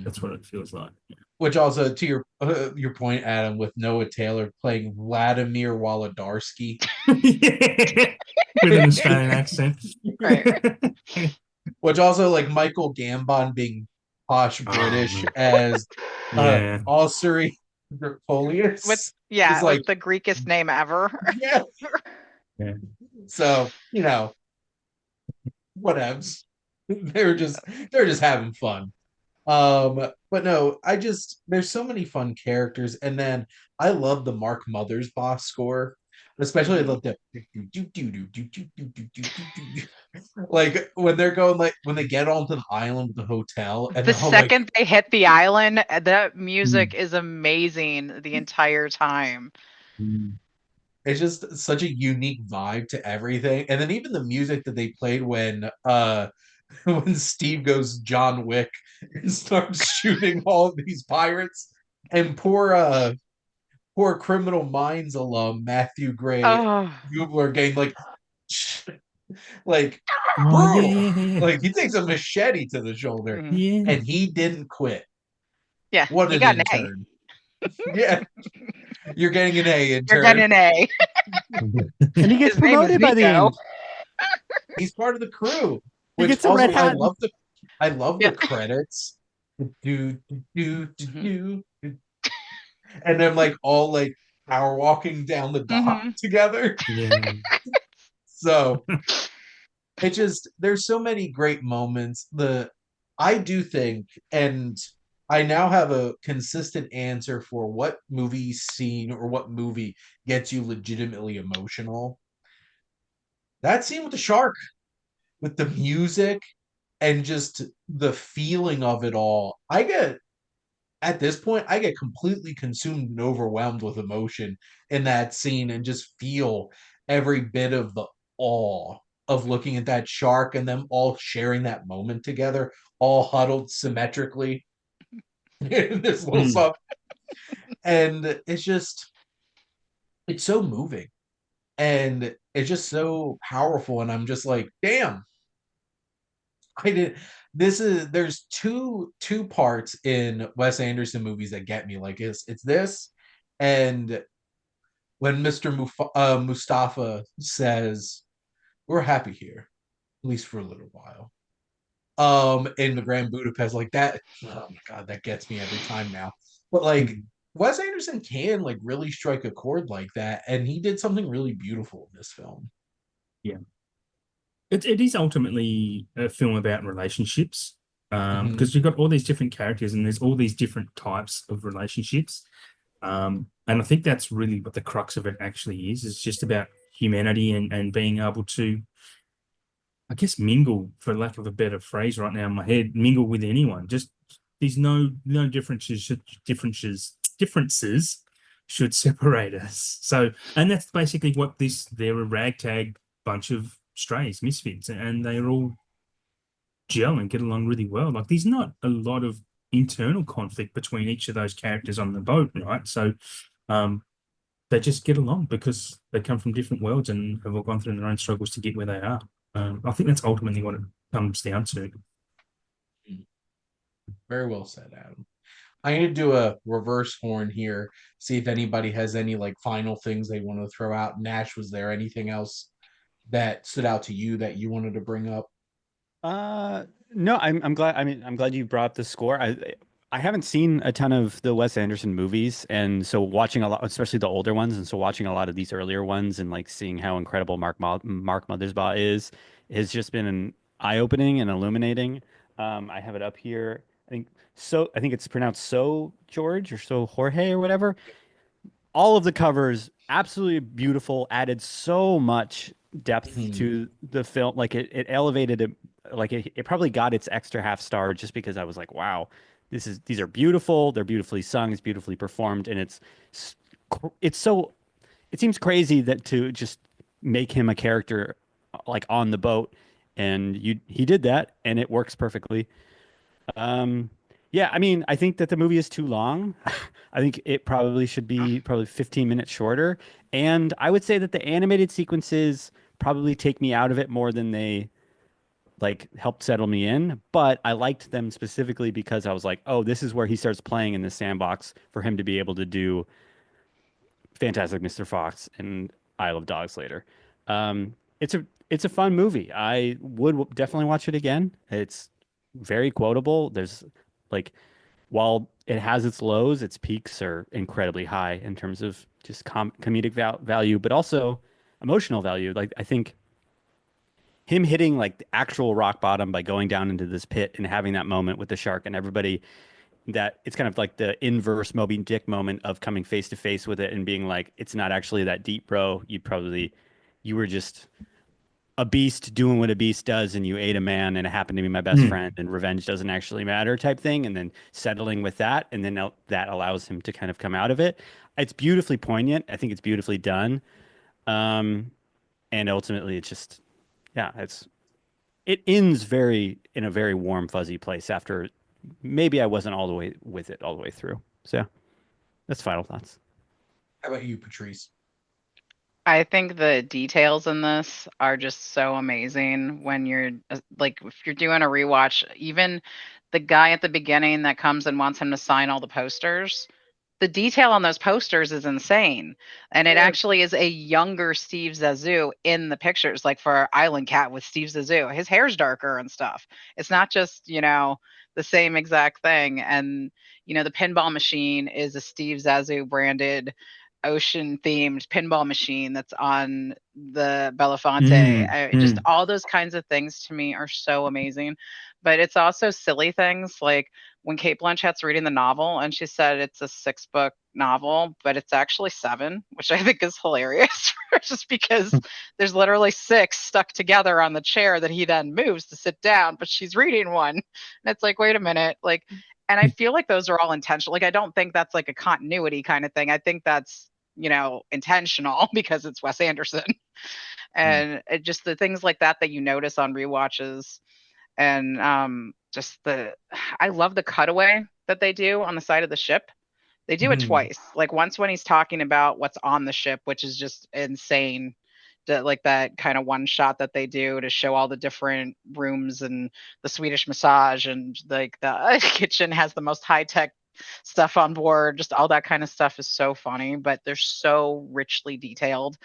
That's what it feels like. Yeah. Which also, to your point, Adam, with Noah Taylor playing Vladimir Wolodarski with an Australian accent, right? Which also, like, Michael Gambon being posh British as Ossuary Folius. With like the Greekest name ever. Yeah. So, whatevs. They're just having fun. But no, there's so many fun characters, and then I love the Mark Mothersbaugh score, especially I Mhm. love the like when they're going like when they get onto the island with the hotel and The they're all like, second they hit the island, that music Mm. is amazing the entire time. Mm. it's just such a unique vibe to everything. And then even the music that they played when when Steve goes John Wick and starts shooting all of these pirates, and poor Criminal Minds alum Matthew Gray Oh. Gubler getting like Oh yeah, brutal. yeah, yeah, Like he takes a machete to the shoulder, Mhm. yeah. and he didn't quit. Yeah, What he an got an A. intern! Yeah, you're getting an A, You're getting intern. an A. And he gets His name is promoted by the Nico. end. He's part of the crew. He Which gets a red also hat. I love Yeah. the credits. Do, do, do, Mhm. do, do. And then like all like power walking down the dock Mhm. together. Yeah. So it just there's so many great moments. I do think, and I now have a consistent answer for what movie scene or what movie gets you legitimately emotional. That scene with the shark, with the music and just the feeling of it all. At this point, I get completely consumed and overwhelmed with emotion in that scene and just feel every bit of the awe of looking at that shark and them all sharing that moment together, all huddled symmetrically in this little Mm. sub. And it's so moving and it's just so powerful. And I'm just like, damn, I did. There's two parts in Wes Anderson movies that get me. Like it's this, and when Mustafa says, "We're happy here, at least for a little while." In the Grand Budapest, like that. Oh my god, that gets me every time now. But like Mm. Wes Anderson can like really strike a chord like that, and he did something really beautiful in this film. Yeah. It is ultimately a film about relationships. Mhm. Because you've got all these different characters and there's all these different types of relationships. And I think that's really what the crux of it actually is. It's just about humanity and being able to, I guess, mingle, for lack of a better phrase right now in my head, mingle with anyone. Just there's no differences should separate us. So, and that's basically what they're a ragtag bunch of strays, misfits, and they're all gel and get along really well. Like there's not a lot of internal conflict between each of those characters on the boat, right? So um they just get along because they come from different worlds and have all gone through their own struggles to get where they are. I think that's ultimately what it comes down to. Very well said, Adam. I'm gonna do a reverse horn here, see if anybody has any like final things they want to throw out. Nash, was there anything else that stood out to you that you wanted to bring up? No, I'm glad. I mean, I'm glad you brought up the score. I haven't seen a ton of the Wes Anderson movies, and so watching a lot, especially the older ones, and so watching a lot of these earlier ones, and like seeing how incredible Mark Mothersbaugh is, has just been an eye-opening and illuminating. I have it up here. I think it's pronounced So George or So Jorge or whatever. All of the covers absolutely beautiful, added so much depth Mhm. to the film. Like it elevated it, like it probably got its extra half star just because I was like, wow, these are beautiful, they're beautifully sung, it's beautifully performed, and it's so it seems crazy that to just make him a character like on the boat, and you he did that and it works perfectly. um, yeah, I mean, I think that the movie is too long. I think it probably should be probably 15 minutes shorter. And I would say that the animated sequences probably take me out of it more than they like helped settle me in. But I liked them specifically because I was like, oh, this is where he starts playing in the sandbox for him to be able to do Fantastic Mr. Fox and Isle of Dogs later. It's a fun movie. I would definitely watch it again. It's very quotable. There's like while it has its lows, its peaks are incredibly high in terms of just comedic value, but also emotional value. Like I think him hitting like the actual rock bottom by going down into this pit and having that moment with the shark and everybody, that it's kind of like the inverse Moby Dick moment of coming face to face with it and being like, it's not actually that deep, bro. You were just a beast doing what a beast does, and you ate a man, and it happened to be my best Mm. friend, and revenge doesn't actually matter type thing. And then settling with that, and then that allows him to kind of come out of it. It's beautifully poignant. I think it's beautifully done. Um, and ultimately, it's just, yeah, it ends in a very warm, fuzzy place after maybe I wasn't all the way with it all the way through. So that's final thoughts. How about you, Patrice? I think the details in this are just so amazing when you're like, if you're doing a rewatch, even the guy at the beginning that comes and wants him to sign all the posters, the detail on those posters is insane. And it actually is a younger Steve Zissou in the pictures, like for Island Cat with Steve Zissou. His hair's darker and stuff. It's not just, the same exact thing. And, the pinball machine is a Steve Zissou branded ocean themed pinball machine that's on the Belafonte. Just all those kinds of things to me are so amazing. But it's also silly things like when Kate Blanchett's reading the novel and she said it's a 6-book novel, but it's actually 7, which I think is hilarious just because there's literally 6 stuck together on the chair that he then moves to sit down, but she's reading one. And it's like, wait a minute. Like, and I feel like those are all intentional. Like, I don't think that's like a continuity kind of thing. I think that's, intentional because it's Wes Anderson. And it just the things like that you notice on rewatches. And I love the cutaway that they do on the side of the ship. They do it twice. Like once when he's talking about what's on the ship, which is just insane. Like that kind of one shot that they do to show all the different rooms and the Swedish massage and like the kitchen has the most high tech stuff on board. Just all that kind of stuff is so funny, but they're so richly detailed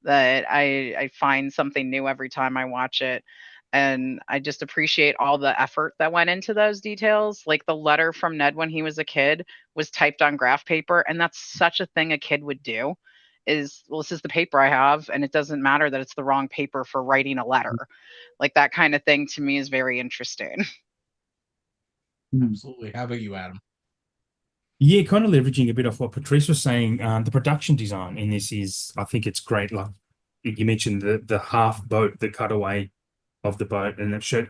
that I find something new every time I watch it. And I just appreciate all the effort that went into those details. Like the letter from Ned when he was a kid was typed on graph paper. And that's such a thing a kid would do is, well, this is the paper I have. And it doesn't matter that it's the wrong paper for writing a letter. Like that kind of thing to me is very interesting. Absolutely. How about you, Adam? Yeah, kind of leveraging a bit off what Patrice was saying. The production design in this is, I think it's great. Like you mentioned, the half boat, the cutaway of the boat, and it showed.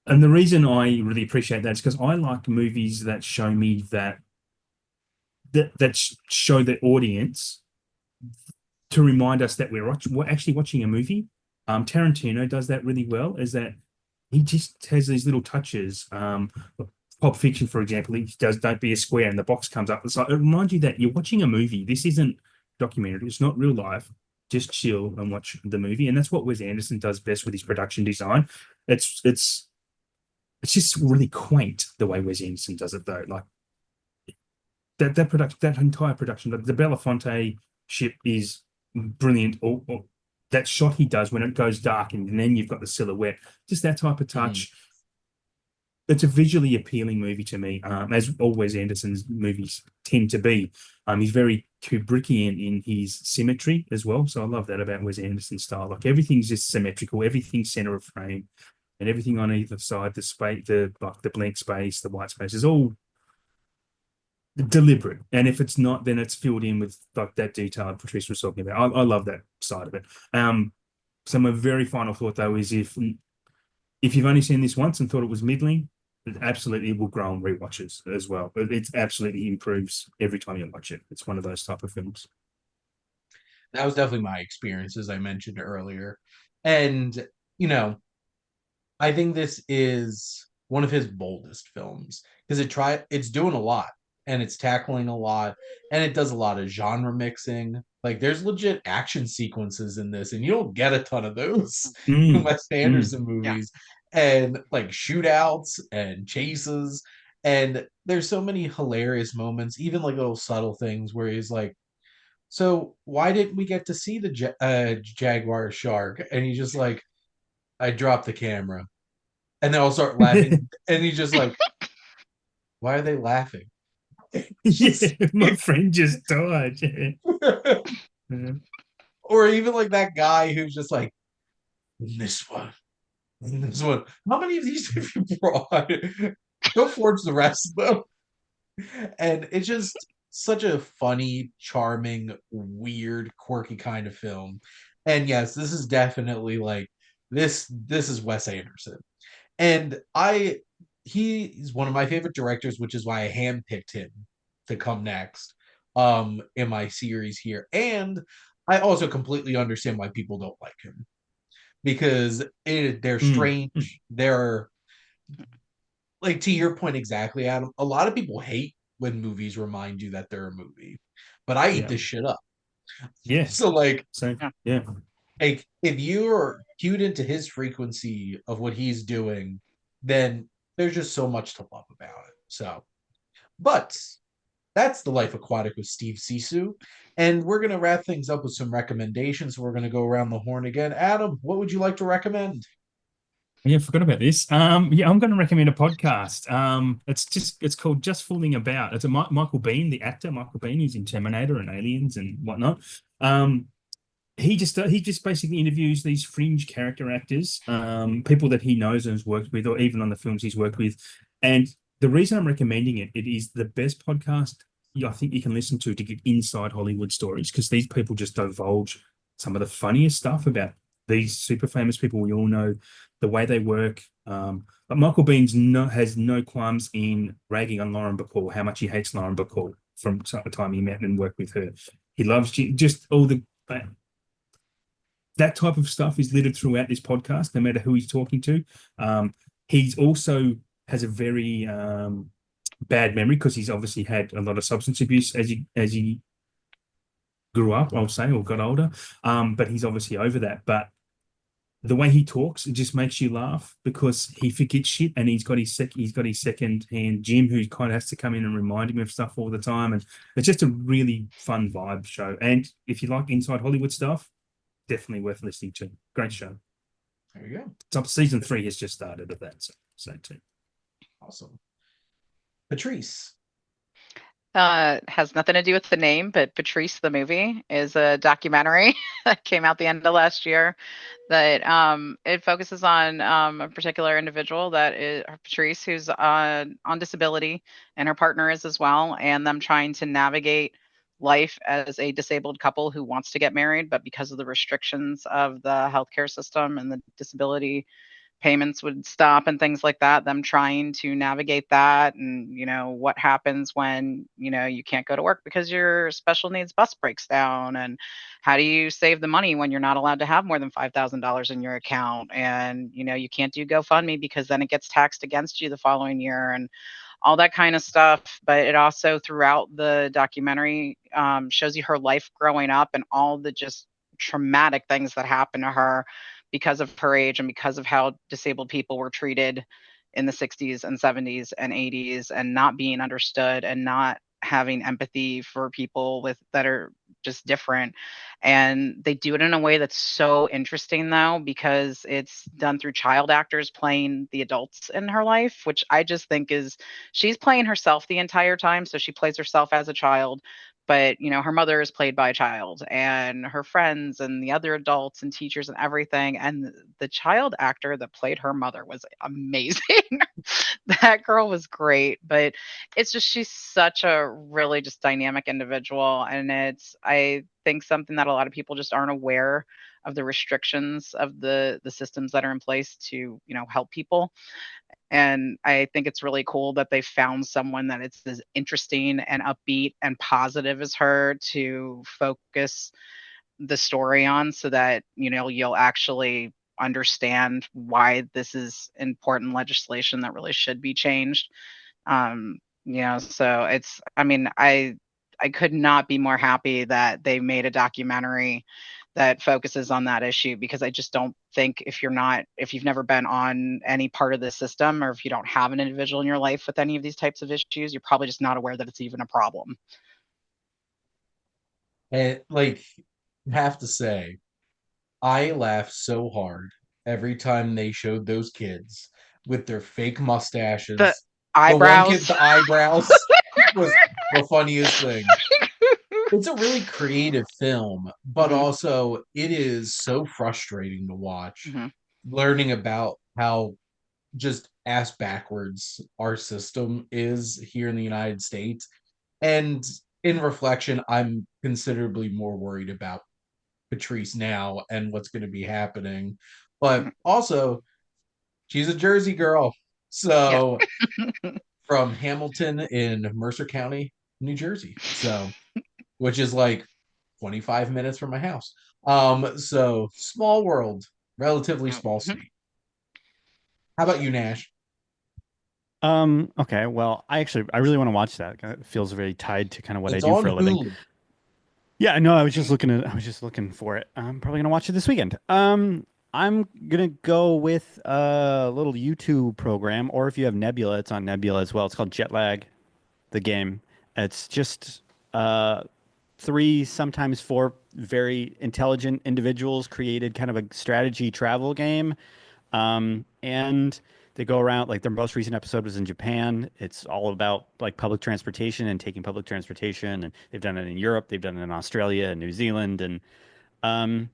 And the reason I really appreciate that is because I like movies that show me that show the audience to remind us that we're actually watching a movie. Tarantino does that really well. Is that he just has these little touches. Pulp Fiction, for example, he does "Don't Be a Square," and the box comes up. It's like it reminds you that you're watching a movie. This isn't documentary. It's not real life. Just chill and watch the movie, and that's what Wes Anderson does best with his production design. It's just really quaint the way Wes Anderson does it, though. Like that entire production, the Belafonte ship is brilliant. Or that shot he does when it goes dark, and then you've got the silhouette. Just that type of touch. It's a visually appealing movie to me, as all Wes Anderson's movies tend to be. He's very Kubrickian in his symmetry as well, so I love that about Wes Anderson's style. Like everything's just symmetrical, everything's center of frame, and everything on either side, the space, the blank space, the white space is all deliberate. And if it's not, then it's filled in with like that detail Patrice was talking about. I love that side of it. So my very final thought though is if you've only seen this once and thought it was middling, it absolutely will grow on rewatches as well. It absolutely improves every time you watch it. It's one of those type of films. That was definitely my experience, as I mentioned earlier. And, I think this is one of his boldest films because it's doing a lot and it's tackling a lot and it does a lot of genre mixing. Like there's legit action sequences in this, and you don't get a ton of those in Wes Anderson movies. And like shootouts and chases. And there's so many hilarious moments, even like little subtle things where he's like, so why didn't we get to see the jaguar shark? And he's just like, I dropped the camera. And they all start laughing. And he's just like, why are they laughing? My friend just died. Or even like that guy who's just like, this one, this one. How many of these have you brought? Go forge the rest of them. And it's just such a funny, charming, weird, quirky kind of film. And yes, this is definitely like this is Wes Anderson. And he's one of my favorite directors, which is why I handpicked him to come next in my series here. And I also completely understand why people don't like him because they're strange. They're like to your point exactly, Adam. A lot of people hate when movies remind you that they're a movie, but I eat Yeah. this shit up. Yeah. So So Yeah. yeah. like if you're cued into his frequency of what he's doing, then there's just so much to love about it. So, but that's The Life Aquatic with Steve Zissou. And we're going to wrap things up with some recommendations. We're going to go around the horn again. Adam, what would you like to recommend? Yeah, I forgot about this. Yeah, I'm going to recommend a podcast. It's called Just Fooling About. It's a Michael Biehn, the actor Michael Biehn, who's in Terminator and Aliens and whatnot. He just basically interviews these fringe character actors, people that he knows and has worked with, or even on the films he's worked with. And the reason I'm recommending it, it is the best podcast I think you can listen to get inside Hollywood stories, because these people just divulge some of the funniest stuff about these super famous people we all know, the way they work. But Michael Biehn has no qualms in ragging on Lauren Bacall, how much he hates Lauren Bacall from the time he met and worked with her. He loves just all the that type of stuff is littered throughout this podcast, no matter who he's talking to. He's also has a very bad memory because he's obviously had a lot of substance abuse as he grew up, I'll say, or got older. But he's obviously over that. But the way he talks, it just makes you laugh because he forgets shit, and he's got his second hand Jim, who kind of has to come in and remind him of stuff all the time. And it's just a really fun vibe show. And if you like inside Hollywood stuff, definitely worth listening to. Great show. There you go. So season 3 has just started of that, so too. Awesome. Patrice. Has nothing to do with the name, but Patrice the movie is a documentary that came out the end of last year that it focuses on a particular individual that is Patrice, who's on disability, and her partner is as well, and them trying to navigate life as a disabled couple who wants to get married, but because of the restrictions of the healthcare system and the disability payments would stop and things like that, them trying to navigate that, and what happens when you can't go to work because your special needs bus breaks down, and how do you save the money when you're not allowed to have more than $5,000 in your account, and you can't do GoFundMe because then it gets taxed against you the following year, and all that kind of stuff. But it also, throughout the documentary, shows you her life growing up and all the just traumatic things that happened to her because of her age and because of how disabled people were treated in the 60s and 70s and 80s, and not being understood and not having empathy for people that are just different. And they do it in a way that's so interesting, though, because it's done through child actors playing the adults in her life, which I just think is, she's playing herself the entire time. So she plays herself as a child, but her mother is played by a child, and her friends and the other adults and teachers and everything. And the child actor that played her mother was amazing. That girl was great. But it's just, she's such a really just dynamic individual, and it's, I think, something that a lot of people just aren't aware of, the restrictions of the systems that are in place to help people. And I think it's really cool that they found someone that it's as interesting and upbeat and positive as her to focus the story on, so that you'll actually understand why this is important legislation that really should be changed. So it's, I mean, I could not be more happy that they made a documentary that focuses on that issue, because I just don't think, if you've never been on any part of the system, or if you don't have an individual in your life with any of these types of issues, you're probably just not aware that it's even a problem. And I have to say, I laughed so hard every time they showed those kids with their fake The mustaches. The one eyebrows. kid's eyebrows was the funniest thing. it's a really creative film, but Mhm. also it is so frustrating to watch, Mhm. learning about how just ass backwards our system is here in the United States. And in reflection, I'm considerably more worried about Patrice now and what's going to be happening. But Mhm. also, she's a Jersey girl. Yeah. So from Hamilton in Mercer County, New Jersey. So, which is like 25 minutes from my house. So small world, relatively small Mhm. state. How about you, Nash? Okay, well, I really want to watch that. It feels very tied to kind of what I It's do on for a living. Hulu. Yeah, no, I was just looking for it. I'm probably gonna watch it this weekend. I'm gonna go with a little YouTube program, or if you have Nebula, it's on Nebula as well. It's called Jetlag, the game. It's just three, sometimes four very intelligent individuals created kind of a strategy travel game. And they go around, like their most recent episode was in Japan. It's all about like public transportation and taking public transportation. And they've done it in Europe, they've done it in Australia and New Zealand. And um,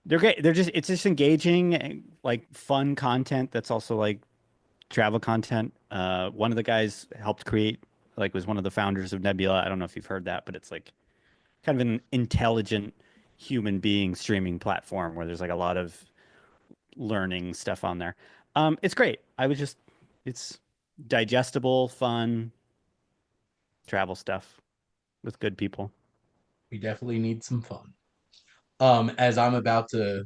they're great. It's just engaging, like fun content that's also like travel content. One of the guys helped create, like, was one of the founders of Nebula. I don't know if you've heard that, but it's like kind of an intelligent human being streaming platform where there's like a lot of learning stuff on there. It's great. It's digestible, fun travel stuff with good people. We definitely need some fun. As I'm about to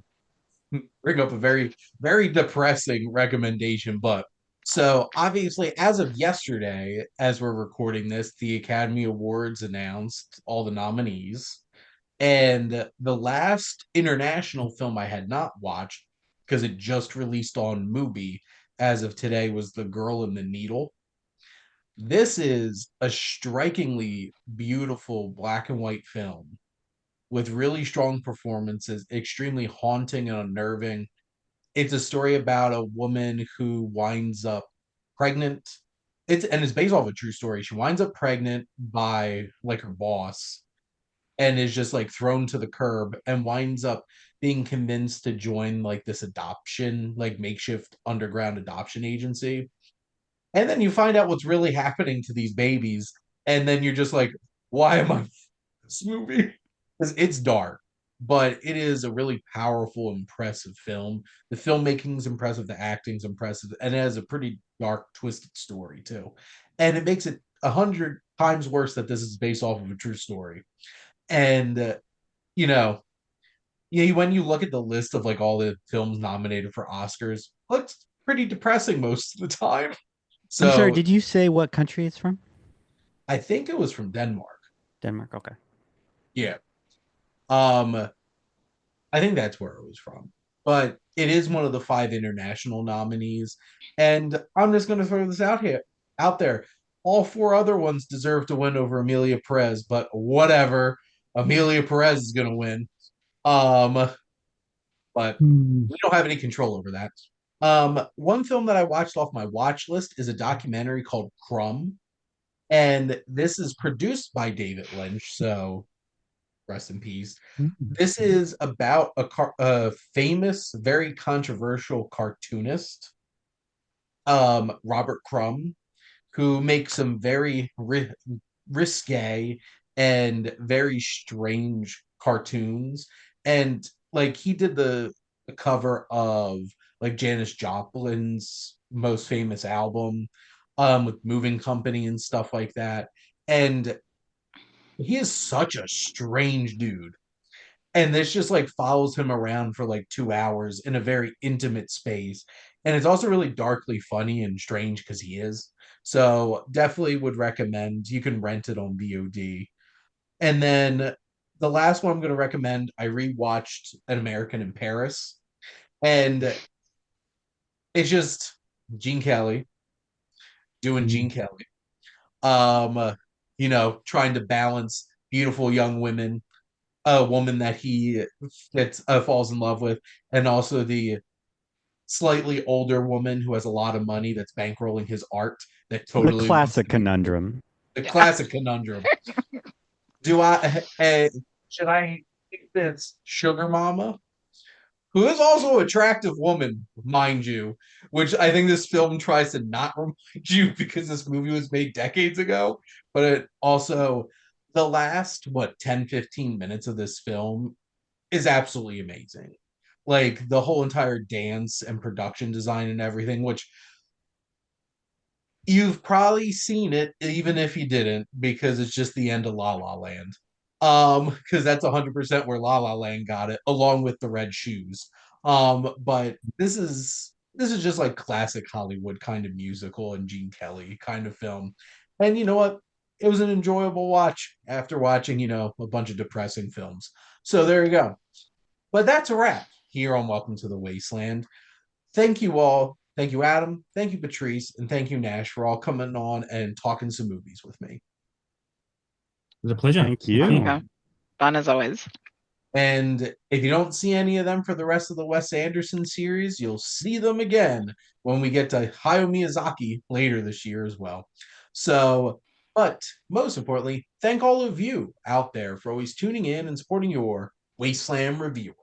bring up a very, very depressing recommendation, but so obviously, as of yesterday, as we're recording this, the Academy Awards announced all the nominees. And the last international film I had not watched, because it just released on Mubi as of today, was The Girl in the Needle. This is a strikingly beautiful black and white film with really strong performances, extremely haunting and unnerving. It's a story about a woman who winds up pregnant. It's based off a true story. She winds up pregnant by like her boss and is just like thrown to the curb and winds up being convinced to join like this adoption, like makeshift underground adoption agency. And then you find out what's really happening to these babies. And then you're just like, why am I this movie? Because it's dark, but it is a really powerful, impressive film. The filmmaking is impressive, the acting's impressive, and it has a pretty dark, twisted story too. And it makes it 100 times worse that this is based off of a true story. And you know, yeah, when you look at the list of like all the films nominated for Oscars, looks pretty depressing most of the time. I'm sorry, So did you say what country it's from? I think it was from Denmark. Denmark. Okay. Yeah. Um, I think that's where it was from. But it is one of the 5 international nominees. And I'm just gonna throw this out there. All 4 other ones deserve to win over Amelia Perez, but whatever. Amelia Perez is gonna win. Um, but Hmm. we don't have any control over that. One film that I watched off my watch list is a documentary called Crumb, and this is produced by David Lynch, so rest in peace. This is about a famous, very controversial cartoonist, Robert Crumb, who makes some very risque and very strange cartoons. And like he did the cover of like Janis Joplin's most famous album, with Moving Company and stuff like that. And he is such a strange dude. And this just like follows him around for like 2 hours in a very intimate space. And it's also really darkly funny and strange because he is. So definitely would recommend. You can rent it on VOD. And then the last one I'm going to recommend, I rewatched An American in Paris. And it's just Gene Kelly doing Gene Kelly. Um, trying to balance beautiful young women, a woman that he gets falls in love with, and also the slightly older woman who has a lot of money that's bankrolling his art that The totally wants classic to be conundrum. the Yeah. classic conundrum. Do I should I take this sugar mama, who is also an attractive woman, mind you, which I think this film tries to not remind you because this movie was made decades ago, but it also the last 10-15 minutes of this film is absolutely amazing. Like the whole entire dance and production design and everything, which you've probably seen it, even if you didn't, because it's just the end of La La Land. Because that's 100% where La La Land got it, along with the red shoes. But this is just like classic Hollywood kind of musical and Gene Kelly kind of film. And you know what? It was an enjoyable watch after watching, a bunch of depressing films. So there you go. But that's a wrap here on Welcome to the Wasteland. Thank you all. Thank you, Adam. Thank you, Patrice. And thank you, Nash, for all coming on and talking some movies with me. It was a pleasure. Thank you. Yeah. Fun as always. And if you don't see any of them for the rest of the Wes Anderson series, you'll see them again when we get to Hayao Miyazaki later this year as well. So, but most importantly, thank all of you out there for always tuning in and supporting your Wasteland reviewer.